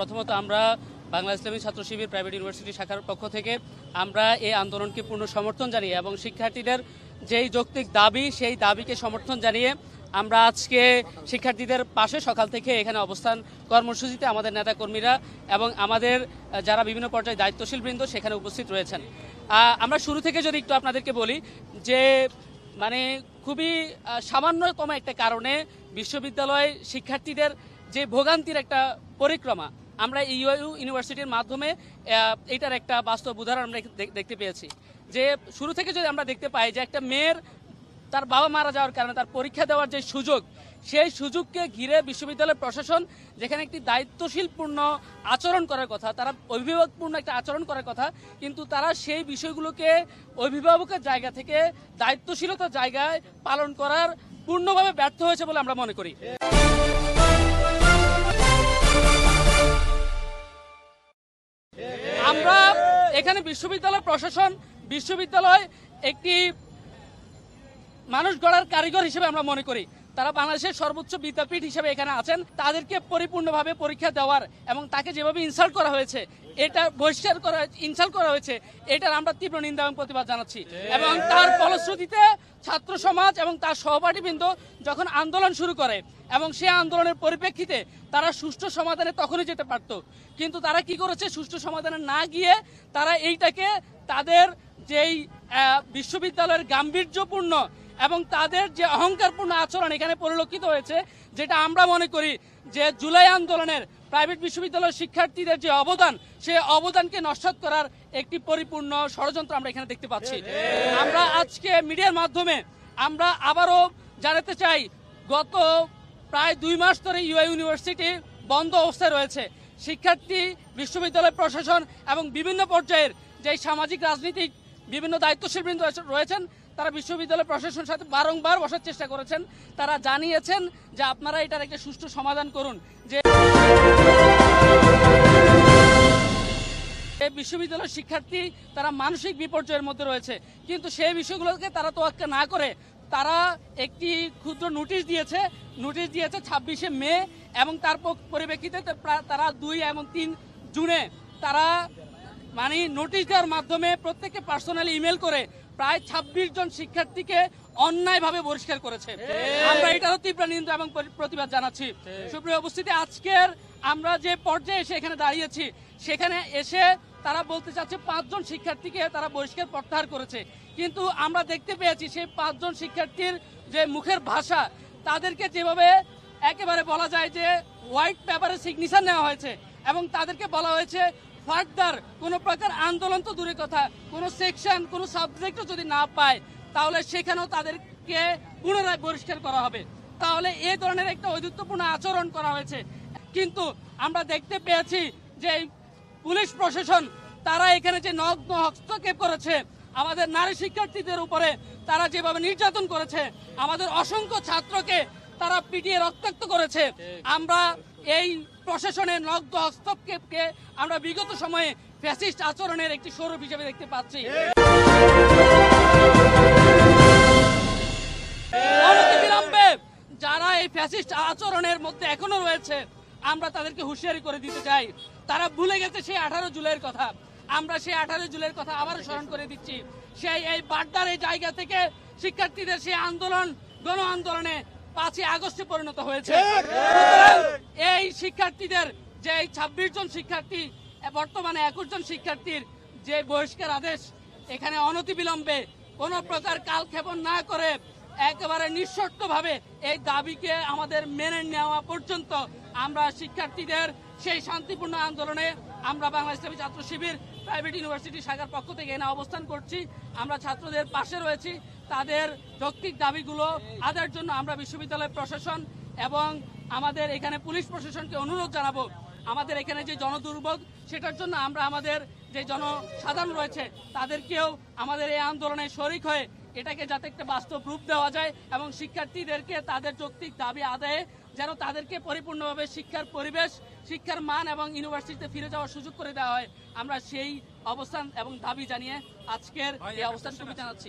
প্রথমত আমরা বাংলা ইসলামী ছাত্র শিবির প্রাইভেট ইউনিভার্সিটি শাখার পক্ষ থেকে আমরা এই আন্দোলনকে পূর্ণ সমর্থন জানিয়ে এবং শিক্ষার্থীদের যেই যৌক্তিক দাবি সেই দাবিকে সমর্থন জানিয়ে আমরা আজকে শিক্ষার্থীদের পাশে সকাল থেকে এখানে অবস্থান কর্মসূচিতে আমাদের নেতাকর্মীরা এবং আমাদের যারা বিভিন্ন পর্যায়ে দায়িত্বশীল বৃন্দ সেখানে উপস্থিত রয়েছেন। আমরা শুরু থেকে যদি একটু আপনাদেরকে বলি যে মানে খুবই সামান্যতম একটা কারণে বিশ্ববিদ্যালয় শিক্ষার্থীদের যে ভোগান্তির একটা পরিক্রমা আমরা ইউআইইউ ইউনিভার্সিটির মাধ্যমে এটার একটা বাস্তব উদাহরণ আমরা দেখতে পেয়েছি। যে শুরু থেকে যদি আমরা দেখতে পাই যে একটা মেয়ের তার বাবা মারা যাওয়ার কারণে তার পরীক্ষা দেওয়ার যে সুযোগ, সেই সুযোগকে ঘিরে বিশ্ববিদ্যালয় প্রশাসন যেখানে একটি দায়িত্বশীলপূর্ণ আচরণ করার কথা, তারা অভিভাবকপূর্ণ একটা আচরণ করার কথা, কিন্তু তারা সেই বিষয়গুলোকে অভিভাবকের জায়গা থেকে দায়িত্বশীলতার জায়গায় পালন করার পূর্ণভাবে ব্যর্থ হয়েছে বলে আমরা মনে করি। আমরা এখানে বিশ্ববিদ্যালয় প্রশাসন, বিশ্ববিদ্যালয় একটি মানুষ গড়ার কারিগর হিসেবে আমরা মনে করি। তারা বাংলাদেশের সর্বোচ্চ বিদ্যাপীঠ হিসেবে এখানে আছেন, তাদেরকে পরিপূর্ণভাবে পরীক্ষা দেওয়ার এবং তাকে যেভাবে ইনসাল্ট করা হয়েছে, এটা বহিষ্কার করা ইনসাল্ট করা হয়েছে, এটার আমরা তীব্র নিন্দা এবং প্রতিবাদ জানাচ্ছি। এবং তার ফলশ্রুতিতে ছাত্র সমাজ এবং তার সহপাঠীবৃন্দ যখন আন্দোলন শুরু করে এবং সেই আন্দোলনের পরিপ্রেক্ষিতে তারা সুষ্ঠু সমাধানে তখনই যেতে পারত, কিন্তু তারা কি করেছে, সুষ্ঠু সমাধানে না গিয়ে তারা এইটাকে তাদের যেই বিশ্ববিদ্যালয়ের গাম্ভীর্যপূর্ণ এবং তাদের যে অহংকারপূর্ণ আচরণ এখানে পরিলক্ষিত হয়েছে, যেটা আমরা মনে করি যে জুলাই আন্দোলনের প্রাইভেট বিশ্ববিদ্যালয়ের শিক্ষার্থীদের যে অবদান, সেই অবদানকে নস্যাৎ করার একটি পরিপূর্ণ ষড়যন্ত্র আমরা এখানে দেখতে পাচ্ছি। আমরা আজকে মিডিয়ার মাধ্যমে আমরা আবারও জানাতে চাই, গত প্রায় 2 মাস ধরে ইউআইইউ ইউনিভার্সিটি বন্ধ অবস্থায় রয়েছে। শিক্ষার্থী, বিশ্ববিদ্যালয় প্রশাসন এবং বিভিন্ন পর্যায়ের যে সামাজিক রাজনীতিক বিভিন্ন দায়িত্বশীল বৃন্দ রয়েছেন, তারা বিশ্ববিদ্যালয় প্রশাসনের সাথে বারংবার বসার চেষ্টা করেছেন। তারা জানিয়েছেন যে আপনারা এটার একটা সুষ্ঠু সমাধান করুন। যে বিশ্ববিদ্যালয়ের শিক্ষার্থী তারা মানসিক বিপর্যয়ের মধ্যে রয়েছে, কিন্তু সেই বিষয়গুলোকে তারা তোয়াক্কা না করে তারা একটি ক্ষুদ্র নোটিশ দিয়েছে 26শে মে, এবং তার পরিপ্রেক্ষিতে তারা 2 এবং 3 জুনে তারা মানে নোটিশ দেওয়ার মাধ্যমে প্রত্যেককে পার্সোনালি ইমেল করে প্রায় 26 জন শিক্ষার্থীকে অন্যায়ভাবে বহিষ্কার করেছে। আমরা এটারও তীব্র নিন্দা এবং প্রতিবাদ জানাচ্ছি। সুপ্রিয় উপস্থিতি, আজকের আমরা যে পর্যায়ে এসে এখানে দাঁড়িয়েছি, সেখানে এসে তারা বলতে চাচ্ছে 5 জন শিক্ষার্থীকে তারা বহিষ্কার প্রত্যাহার করেছে, কিন্তু আমরা দেখতে পেয়েছি সেই 5 জন শিক্ষার্থীর যে মুখের ভাষা, তাদেরকে যেভাবে একেবারে বলা যায় যে হোয়াইট পেপারে সিগনেচার নেওয়া হয়েছে এবং তাদেরকে বলা হয়েছে ফার্দার কোনো প্রকার আন্দোলন তো দূরের কথা, কোনো সেকশন, কোনো সাবজেক্টও যদি না পায় তাহলে সেখানেও তাদেরকে পুনরায় বহিষ্কার করা হবে। তাহলে এই ধরনের একটা ঔদ্ধত্যপূর্ণ আচরণ করা হয়েছে। কিন্তু আমরা দেখতে পেয়েছি যে পুলিশ প্রশাসন তারা এখানে যে নগ্ন হস্তক্ষেপ করেছে, আমাদের নারী শিক্ষার্থীদের উপরে তারা যেভাবে নির্যাতন করেছে, আমাদের অসংখ্য ছাত্রকে তারা পিটিয়ে রক্তাক্ত করেছে, আমরা এই প্রশাসনের নগ্ন হস্তক্ষেপকে আমরা বিগত সময়ে ফ্যাসিস্ট আচরণের একটি স্বরূপ হিসেবে দেখতে পাচ্ছি। অনতিবিলম্বে যারা এই ফ্যাসিস্ট আচরণের মধ্যে এখনো রয়েছে, আমরা তাদেরকে হুঁশিয়ারি করে দিতে চাই। তারা ভুলে গেছে সেই 18 জুলাইয়ের কথা, আমরা সেই 18 জুলাইয়ের কথা আবারও স্মরণ করে দিচ্ছি। সেই এই বাড্ডার এই জায়গা থেকে শিক্ষার্থীদের সেই আন্দোলন গণ আন্দোলনে 5ই আগস্টে পরিণত হয়েছে। এই শিক্ষার্থীদের যে 26 জন শিক্ষার্থী, বর্তমানে 21 জন শিক্ষার্থীর যে বহিষ্কার আদেশ, এখানে অনতিবিলম্বে কোনো প্রকার কালক্ষেপণ না করে একেবারে নিঃশর্তভাবে এই দাবিকে আমাদের মেনে নেওয়া পর্যন্ত আমরা শিক্ষার্থীদের সেই শান্তিপূর্ণ আন্দোলনে আমরা বাংলা ইসলামী ছাত্র শিবির প্রাইভেট ইউনিভার্সিটি শাখার পক্ষ থেকে এনে অবস্থান করছি। আমরা ছাত্রদের পাশে রয়েছি। তাদের যৌক্তিক দাবিগুলো আদায়ের জন্য আমরা বিশ্ববিদ্যালয় প্রশাসন এবং আমাদের এখানে পুলিশ প্রশাসনকে অনুরোধ জানাবো, আমাদের এখানে যে জনদুর্ভোগ সেটার জন্য আমরা আমাদের যে জনসাধারণ রয়েছে তাদেরকেও আমাদের এই আন্দোলনে শরিক হয়ে এটাকে যাতে একটা বাস্তব রূপ দেওয়া যায় এবং শিক্ষার্থীদেরকে তাদের যৌক্তিক দাবি আদায়ে যেন তাদেরকে পরিপূর্ণভাবে শিক্ষার পরিবেশ, শিক্ষার মান এবং ইউনিভার্সিটিতে ফিরে যাওয়ার সুযোগ করে দেওয়া হয়, আমরা সেই অবস্থান এবং দাবি জানিয়ে আজকের এই অবস্থান জানাচ্ছি।